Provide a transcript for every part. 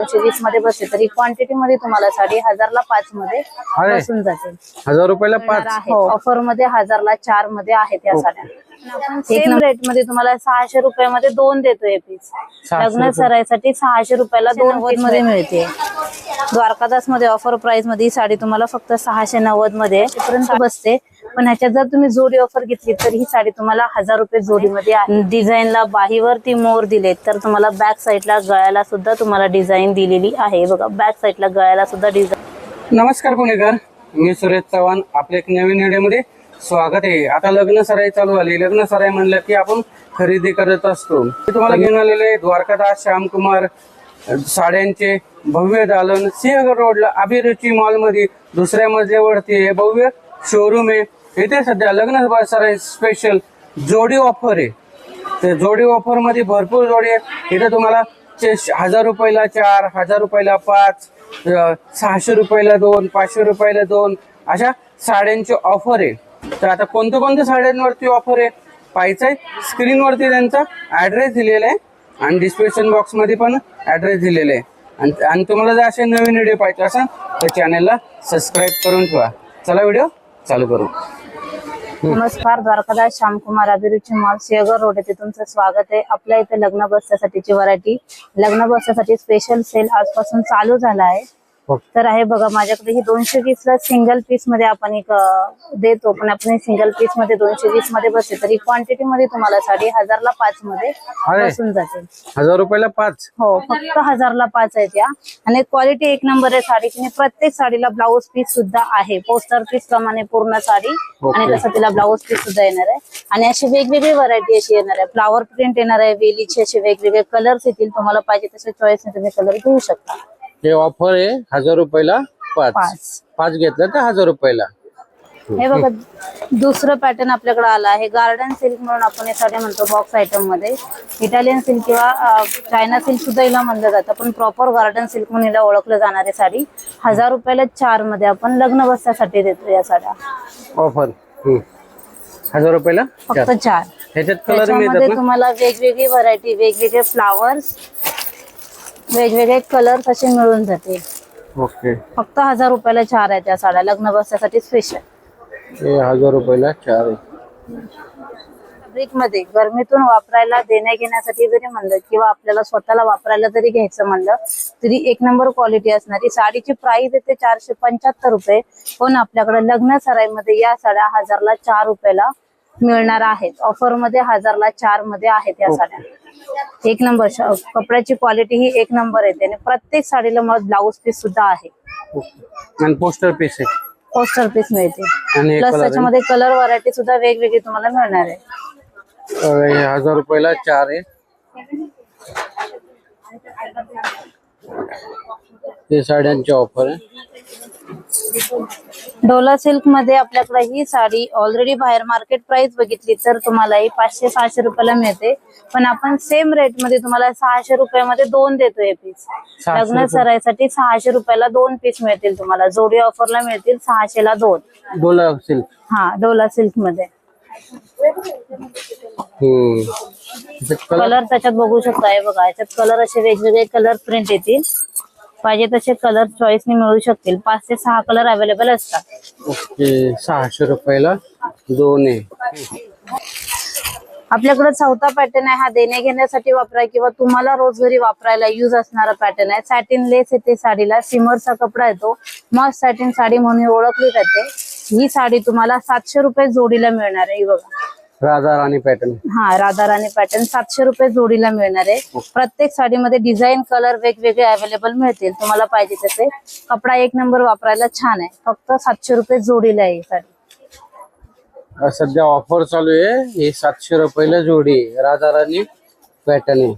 220 मध्ये बसते, तरी क्वांटिटी मध्ये तुम्हाला साडी 1000 ला 5 मध्ये बसून जाते. 1000 रुपयाला 5. ऑफर मध्ये 1000 ला 4 मध्ये आहेत या साड्या. आपण सेम रेट मध्ये तुम्हाला 600 रुपयामध्ये 2 देतोय पीस. लग्न सराईसाठी 600 रुपयाला 2 मध्ये मिळते. द्वारकादास मध्ये ऑफर प्राइस मध्ये ही साडी तुम्हाला फक्त 690 मध्ये पर्यंत बसते. पण ह्याच्यात जर तुम्ही जोडी ऑफर घेतली तर ही साडी तुम्हाला 1000 रुपये जोडीमध्ये आहे. डिझाईनला बाहीवरती मोर दिले तर तुम्हाला बॅक साईडला गळ्याला सुद्धा तुम्हाला डिझाईन दिलेली आहे. बघा बॅक साईडला गळ्याला सुद्धा डिझाईन. नमस्कार पुणेकर, मी सुरेश चव्हाण. आपल्या एक नवीन व्हिडिओमध्ये स्वागत आहे. आता लग्न सराई चालू झाली. लग्न सराई म्हणलं की आपण खरेदी करत असतो. तुम्हाला घेऊन आलेले द्वारकादास श्यामकुमार साड्यांचे भव्य दालन सिंहगड रोडला अभिरुची मॉल मध्ये दुसऱ्या मजल्यावरती हे भव्य शोरूम आहे. इथे सध्या लग्न सराई स्पेशल जोडी ऑफर आहे. तर जोडी ऑफर मध्ये भरपूर जोडी आहेत. इथे तुम्हाला 1000 रुपयाला 4, 1000 रुपयाला 5, 600 रुपयाला 2, 500 रुपयाला 2 अशा साड्यांची ऑफर आहे. तर आता कोणत्या साड्यांवरती ऑफर आहे पाहायचंय. स्क्रीनवरती त्यांचा ऍड्रेस दिलेला आहे आणि डिस्क्रिप्शन बॉक्स मध्ये पण ऍड्रेस दिलेला आहे. आणि तुम्हाला जर असे नवीन व्हिडिओ पाहिजे असेल तर चॅनलला सबस्क्राईब करून ठेवा. चला व्हिडिओ चालू करू. नमस्कार, द्वारकादास श्यामकुमार अभिरुची मॉल सिंहगड रोड येथे तुमचं स्वागत आहे. आपल्या इथे लग्न बसण्यासाठीची व्हरायटी, लग्न बसण्यासाठी स्पेशल सेल आजपासून चालू झाला आहे. तर आहे बघा माझ्याकडे ही 220 ला सिंगल पीस मध्ये आपण एक देतो. पण आपण सिंगल पीस मध्ये 220 मध्ये बसते, तरी क्वांटिटी मध्ये तुम्हाला साडी 1000 ला 5 मध्ये बसून जाते. 1000 रुपयाला 5. हो, फक्त 1000 ला 5 आहेत या. आणि क्वालिटी एक नंबर आहे साडीची. प्रत्येक साडीला ब्लाऊज पीस सुद्धा आहे, पोस्टर पीस प्रमाणे पूर्ण साडी. आणि तसं तिला ब्लाऊज पीस सुद्धा येणार आहे. आणि अशी वेगवेगळी व्हरायटी अशी येणार आहे. फ्लावर प्रिंट येणार आहे, वेलीचे असे वेगवेगळे कलर्स येतील. तुम्हाला पाहिजे तसे चॉईसने तुम्ही कलर घेऊ शकता. हे ऑफर आहे 1000 रुपयाला 5 घेतलं तर 1000 रुपयाला. हे बघा दुसरं पॅटर्न आपल्याकडे आला आहे. गार्डन सिल्क म्हणून आपण हे साड्या म्हणतो बॉक्स आयटम मध्ये. इटालियन सिल्क किंवा चायना सिल्क सुद्धा हिला म्हणलं जातं, पण प्रॉपर गार्डन सिल्क म्हणून हिला ओळखलं जाणार आहे. साडी 1000 रुपयाला 4 मध्ये आपण लग्न बसण्यासाठी देतो या साड्या. ऑफर 1000 रुपयाला फक्त 4. ह्याच्यात कलर त्याच्यामध्ये तुम्हाला वेगवेगळी व्हरायटी, वेगवेगळे फ्लावर्स, वेगवेगळे कलर्स असे मिळून जाते. ओके, फक्त 1000 रुपयाला 4 आहे त्या साड्या लग्न बसण्यासाठी स्पेशल. हे 1000 रुपयाला 4 आहे. फॅब्रिक मध्ये गरमीतून वापरायला देण्या घेण्यासाठी जरी म्हणलं किंवा आपल्याला स्वतःला वापरायला जरी घ्यायचं म्हणलं तरी एक नंबर क्वालिटी असणारी साडीची प्राइस येते 475 रुपये. पण आपल्याकडे लग्न सराईमध्ये या साड्या 1000 ला 4 रुपयाला मिळणार आहेत. ऑफर मध्ये 1000 ला 4 मध्ये आहेत या साड्या. एक नंबर कपड्याची क्वालिटी ही एक नंबर येते. आणि प्रत्येक साडीला मला ब्लाऊज पीस सुद्धा आहे आणि पोस्टर पीस आहे. पोस्टर पीस मिळते. प्लस त्याच्यामध्ये कलर व्हरायटी सुद्धा वेगवेगळी तुम्हाला मिळणार आहे. 1000 रुपयाला 4 आहे. हे साड्यांची ऑफर आहे. डोला सिल्क मध्ये आपल्याकडे ही साडी ऑलरेडी बाहेर मार्केट प्राइस बघितली तर तुम्हाला ही 500-600 रुपयाला मिळते. पण आपण सेम रेट मध्ये तुम्हाला 600 रुपयामध्ये 2 देतोय पीस. लग्न सराईसाठी 600 रुपयाला 2 पीस मिळतील तुम्हाला. जोडी ऑफरला मिळतील 600 ला 2. डोला सिल्क. हा, डोला सिल्क मध्ये कलर त्याच्यात बघू शकता. हे बघा याच्यात कलर असे वेगवेगळे कलर प्रिंट येतील. पाहिजे तसे कलर चॉईसने मिळू शकतील. 5 ते 6 कलर अवेलेबल असतात. ओके, 600 रुपयाला 2 आहे. आपल्याकडे चौथा पॅटर्न आहे. हा देण्या घेण्यासाठी वापराय किंवा तुम्हाला रोज घरी वापरायला यूज असणारा पॅटर्न आहे. सॅटिन लेस येते साडीला, सिमरचा कपडा येतो. मस्त सॅटिन साडी म्हणून ओळखली जाते. ही साडी तुम्हाला 700 रुपये जोडीला मिळणार आहे. बघा राधा राणी पॅटर्न. हा, राधा राणी पॅटर्न 700 रुपये जोडीला मिळणार आहे. प्रत्येक साडीमध्ये डिझाईन कलर वेगवेगळे अवेलेबल मिळतील. तुम्हाला पाहिजे तसे. कपडा एक नंबर वापरायला छान आहे. फक्त 700 रुपये जोडीला आहे ही साडी. सध्या ऑफर चालू आहे. हे 700 रुपयाला जोडी राधा राणी पॅटर्न आहे.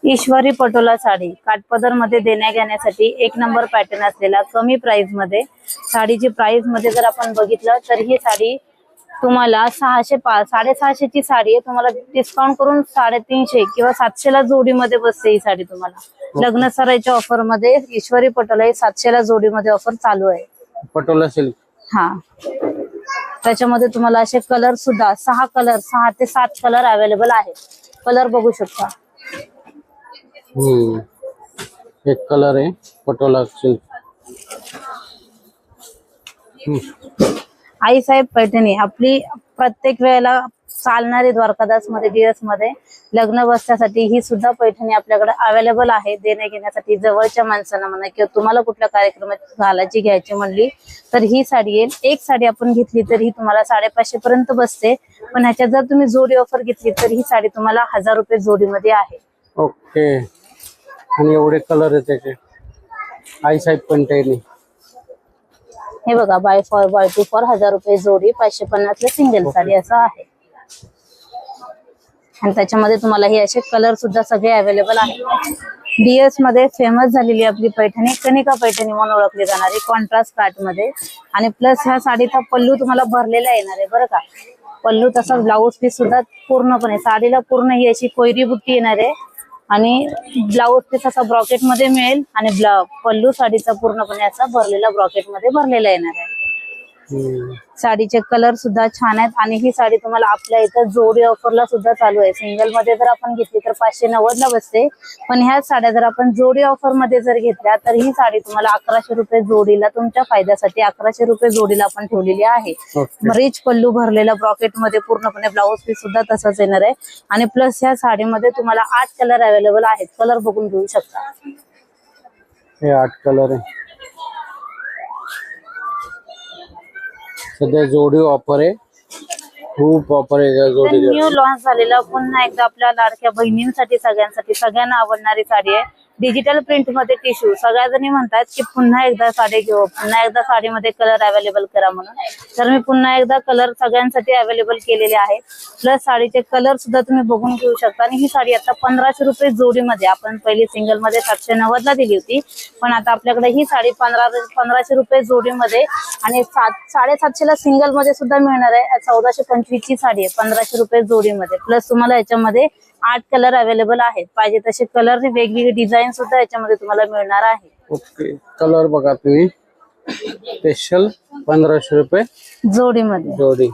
ईश्वरी पटोला साडी काठपदर मध्ये देण्या घेण्यासाठी एक नंबर पॅटर्न असलेला कमी प्राइस मध्ये. साडीची प्राइस मध्ये जर आपण बघितलं तर ही साडी तुम्हाला 600-650 ची साडी आहे. तुम्हाला डिस्काउंट करून 350 किंवा 700 ला जोडी मध्ये बसते ही साडी तुम्हाला. लग्न सराईच्या ऑफर मध्ये ईश्वरी पटोला ही 700 ला जोडी मध्ये ऑफर चालू आहे. पटोला सिल्क. हा, त्याच्यामध्ये तुम्हाला असे कलर सुद्धा 6 ते 7 कलर अवेलेबल आहेत. कलर बघू शकता. एक कलर आहे पटोला सिल्क. आईसाहेब पैठणी आपली प्रत्येक वेळेला चालणारी द्वारकादास मध्ये DS मध्ये लग्न बसण्यासाठी ही सुद्धा पैठणी आपल्याकडे अवेलेबल आहे. देण्या घेण्यासाठी जवळच्या माणसांना म्हणा किंवा तुम्हाला कुठल्या कार्यक्रमात घालायची घ्यायची म्हणली तर ही साडी येईल. एक साडी आपण घेतली तर ही तुम्हाला 550 पर्यंत बसते. पण ह्याच्यात जर तुम्ही जोडी ऑफर घेतली तर ही साडी तुम्हाला 1000 रुपये जोडीमध्ये आहे. ओके. आणि एवढे कलर आहे त्याचे. आईसाहेब पैठणी हे बघा बाय 2 फॉर 1000 रुपये जोडी, 550 ला सिंगल साडी असं आहे. आणि त्याच्यामध्ये तुम्हाला हे असे कलर सुद्धा सगळे अवेलेबल आहेत. DS मध्ये फेमस झालेली आपली पैठणी कनिका पैठणी म्हणून ओळखली जाणारी कॉन्ट्रास्ट काट मध्ये. आणि प्लस ह्या साडीचा पल्लू तुम्हाला भरलेला येणार आहे बरं का. पल्लू तसा ब्लाऊज पीस सुद्धा पूर्णपणे साडीला पूर्ण ही अशी कोयरी बुट्टी येणार आहे. आणि ब्लाऊज पीस असा ब्रॉकेट मध्ये मिळेल. आणि पल्लू साडीचा पूर्णपणे असा भरलेला ब्रॉकेट मध्ये भरलेला येणार आहे. साडीचे कलर सुद्धा छान आहेत. आणि ही साडी तुम्हाला आपल्या इथं जोडी ऑफरला सुद्धा चालू आहे. सिंगल मध्ये जर आपण घेतली तर 590 ला बसते. पण ह्या साड्या जर आपण जोडी ऑफर मध्ये जर घेतल्या तर ही साडी तुम्हाला 1100 रुपये जोडीला, तुमच्या फायद्यासाठी 1100 रुपये जोडीला आपण ठेवलेली आहे. रिच पल्लू भरलेला ब्रॉकेट मध्ये पूर्णपणे ब्लाऊज पीस सुद्धा तसंच येणार आहे. आणि प्लस ह्या साडीमध्ये तुम्हाला 8 कलर अवेलेबल आहेत. कलर बघून घेऊ शकता. हे 8 कलर आहे. सध्या जोडी ऑफर आहे. खूप ऑफर आहे जोडी. न्यू लॉन्च झालेला पुन्हा एकदा आपल्या लाडक्या बहिणींसाठी सगळ्यांसाठी सगळ्यांना आवडणारी साडी आहे. डिजिटल प्रिंट मध्ये टिश्यू. सगळ्या जणी म्हणतात की पुन्हा एकदा साडी घेऊ, पुन्हा एकदा साडीमध्ये कलर अवेलेबल करा म्हणून. तर मी पुन्हा एकदा कलर सगळ्यांसाठी अवेलेबल केलेले आहे. प्लस साडीचे कलर सुद्धा तुम्ही बघून घेऊ शकता. आणि ही साडी आता 1500 रुपये जोडीमध्ये, आपण पहिली सिंगल मध्ये 790 ला दिली होती. पण आता आपल्याकडे ही साडी 1500 रुपये जोडीमध्ये आणि 750 ला सिंगल मध्ये सुद्धा मिळणार आहे. 1425 ची साडी आहे 1500 रुपये जोडीमध्ये. प्लस तुम्हाला याच्यामध्ये 8 कलर अवेलेबल आहेत. पाहिजे तसे कलर वेगवेगळे डिझाईन सुद्धा याच्यामध्ये तुम्हाला मिळणार आहे. ओके. कलर बघा तुम्ही. स्पेशल 1500 रुपये जोडीमध्ये जोडी.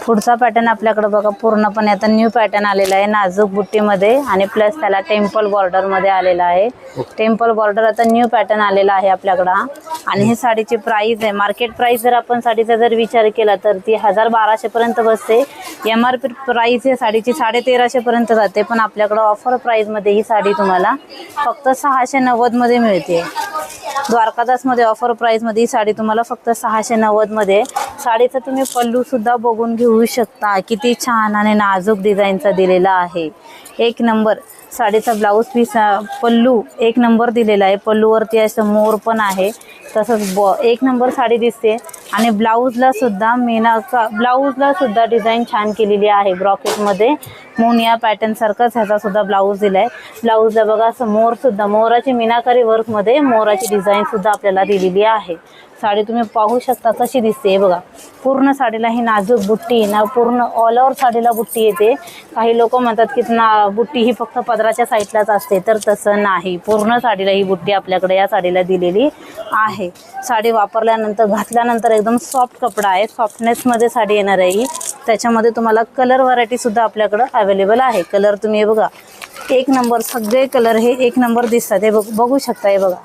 पुढचा पॅटर्न आपल्याकडे बघा पूर्णपणे आता न्यू पॅटर्न आलेला आहे नाजूक बुट्टीमध्ये. आणि प्लस त्याला टेम्पल बॉर्डर मध्ये आलेला आहे. टेम्पल बॉर्डर आता न्यू पॅटर्न आलेला आहे आपल्याकडे. आणि ही साडीची प्राइस आहे, मार्केट प्राइस जर आपण साडीचा जर विचार केला तर ती 1200 पर्यंत बसते. MRP प्राइस आहे साडीची 1350 पर्यंत जाते. पण आपल्याकडे ऑफर प्राइस मध्ये ही साडी तुम्हाला फक्त 690 मध्ये मिळते. द्वारकादास मध्ये ऑफर प्राइस मध्ये ही साडी तुम्हाला फक्त 690 मध्ये. साडीचा तुम्ही पल्लू सुद्धा बघून घेऊ शकता. किती छान आणि नाजूक डिझाईनचा दिलेला आहे. एक नंबर साडीचा ब्लाऊज पीस पल्लू एक नंबर दिलेला आहे. पल्लूवरती असं मोर पण आहे. तसंच एक नंबर साडी दिसते. आणि ब्लाऊजला सुद्धा ब्लाऊजला सुद्धा डिझाईन छान केलेली आहे. ब्रॉकेट मध्ये मोनिया पॅटर्न सारखाच ह्याचा सुद्धा ब्लाऊज दिलाय. ब्लाऊजला बघा असं मोर सुद्धा, मोराची मीनाकारी वर्क मध्ये मोराची डिझाईन सुद्धा आपल्याला दिलेली आहे. साडी तुम्ही पाहू शकता कशी दिसते बघा. पूर्ण साडीला ही नाजूक बुट्टी ना, पूर्ण ऑल ओव्हर साडीला बुट्टी येते. काही लोक म्हणतात की बुट्टी ही फक्त पदराच्या साईडलाच असते, तर तसं नाही. पूर्ण साडीला ही बुट्टी आपल्याकडे या साडीला दिलेली आहे. साडी वापरल्यानंतर घातल्यानंतर एकदम सॉफ्ट कपडा आहे. सॉफ्टनेस मध्ये साडी येणार आहे ही. त्याच्यामध्ये तुम्हाला कलर व्हरायटी सुद्धा आपल्याकडे अवेलेबल आहे. कलर तुम्ही हे बघा एक नंबर, सगळे कलर हे एक नंबर दिसतात. हे बघू शकता. हे बघा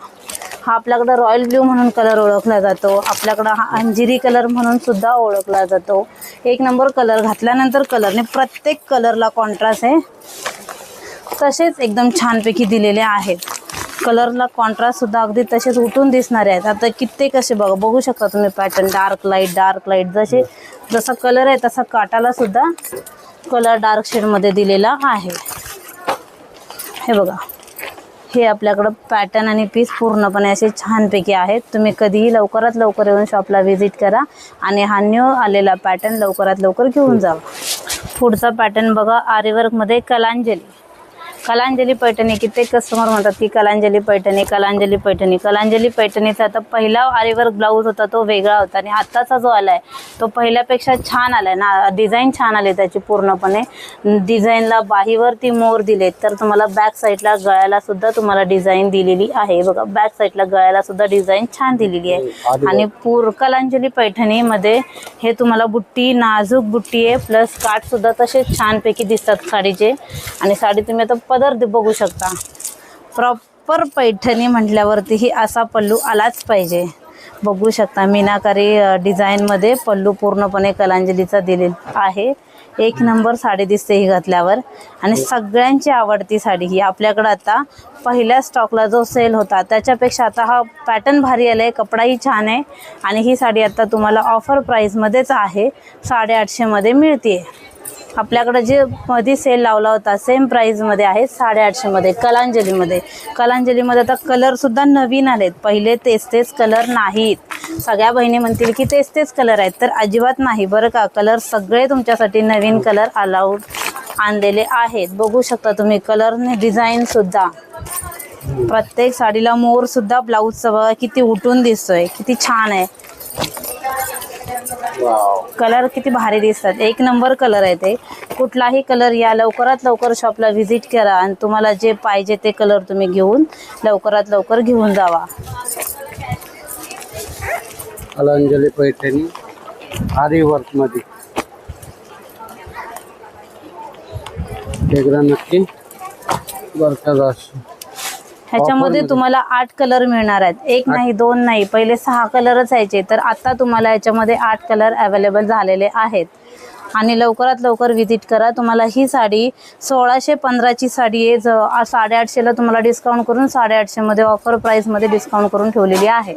हा आपल्याकडे रॉयल ब्ल्यू म्हणून कलर ओळखला जातो. आपल्याकडे हा अंजिरी कलर म्हणून सुद्धा ओळखला जातो. एक नंबर कलर घातल्यानंतर कलरने प्रत्येक कलरला कॉन्ट्रास्ट आहे. तसेच एकदम छानपैकी दिलेले आहेत. कलरला कॉन्ट्रास्ट सुद्धा अगदी तसेच उठून दिसणारे आहेत. आता कित्येक असे बघू शकता तुम्ही पॅटर्न. डार्क लाईट जसा कलर आहे तसा काटाला सुद्धा कलर डार्क शेड मध्ये दिलेला आहे. हे बघा हे आपल्याकडं पॅटर्न आणि पीस पूर्णपणे असे छानपैकी आहेत. तुम्ही कधीही लवकरात लवकर येऊन शॉपला व्हिजिट करा आणि हा न्यू आलेला पॅटर्न लवकरात लवकर घेऊन जावा. पुढचा पॅटर्न बघा आरीवर्क मध्ये कलांजली. कलांजली पैठणी, कित्येक कस्टमर म्हणतात की कलांजली पैठणी, कलांजली पैठणी. कलांजली पैठणीचा आता पहिला आरीवर्क ब्लाऊज होता तो वेगळा होता आणि आत्ताचा जो आलाय तो पहिल्यापेक्षा छान आलाय ना. डिझाईन छान आले त्याची पूर्णपणे. डिझाईनला बाहीवरती मोर दिले, तर तुम्हाला बॅक साईडला गळ्याला सुद्धा तुम्हाला डिझाईन दिलेली आहे बघा. बॅक साईडला गळ्याला सुद्धा डिझाईन छान दिलेली आहे. आणि कलांजली पैठणीमध्ये हे तुम्हाला बुट्टी, नाजूक बुट्टी आहे, प्लस काठ सुद्धा तसेच छानपैकी दिसतात साडीचे. आणि साडी तुम्ही आता पदर बघू शकता. प्रॉपर पैठणी म्हटल्यावरती ही असा पल्लू आलाच पाहिजे. बघू शकता मीनाकारी डिझाईनमध्ये पल्लू पूर्णपणे कलांजलीचा दिलेला आहे. एक नंबर साडी दिसते ही घातल्यावर. आणि सगळ्यांची आवडती साडी ही. आपल्याकडं आता पहिल्या स्टॉकला जो सेल होता त्याच्यापेक्षा आता हा पॅटर्न भारी आला आहे, कपडाही छान आहे. आणि ही साडी आता तुम्हाला ऑफर प्राईजमध्येच आहे, 850 मध्ये मिळते. आपल्याकडं जे मध्ये सेल लावला होता सेम प्राईजमध्ये आहे 850 मध्ये कलांजलीमध्ये. कलांजलीमध्ये आता कलरसुद्धा नवीन आलेत, पहिले तेच कलर नाहीत. सगळ्या बहिणी म्हणतील की तेच कलर आहेत, तर अजिबात नाही बरं का. कलर सगळे तुमच्यासाठी नवीन कलर अलाउड आणलेले आहेत. बघू शकता तुम्ही कलरने डिझाईनसुद्धा. प्रत्येक साडीला मोरसुद्धा ब्लाऊजचा बघा किती उठून दिसतोय, किती छान आहे. कलर किती भारी दिसतात, एक नंबर कलर आहे ते. कुठलाही कलर या लवकरात लवकर शॉपला व्हिजिट करा आणि तुम्हाला जे पाहिजे ते कलर तुम्ही घेऊन लवकरात लवकर घेऊन जावा. कलांजली पैठणी आरीवर्क मध्ये एकदा नक्की बरं. ह्याच्यामध्ये तुम्हाला 8 कलर मिळणार आहेत. एक नाही, 2 नाही, पहिले 6 कलरच यायचे, तर आता तुम्हाला याच्यामध्ये 8 कलर अवेलेबल झालेले आहेत. आणि लवकरात लवकर व्हिजिट करा. तुम्हाला ही साडी 1615ची साडी आहे, 850ला तुम्हाला डिस्काउंट करून 850 मध्ये ऑफर प्राईसमध्ये डिस्काउंट करून ठेवलेली आहे.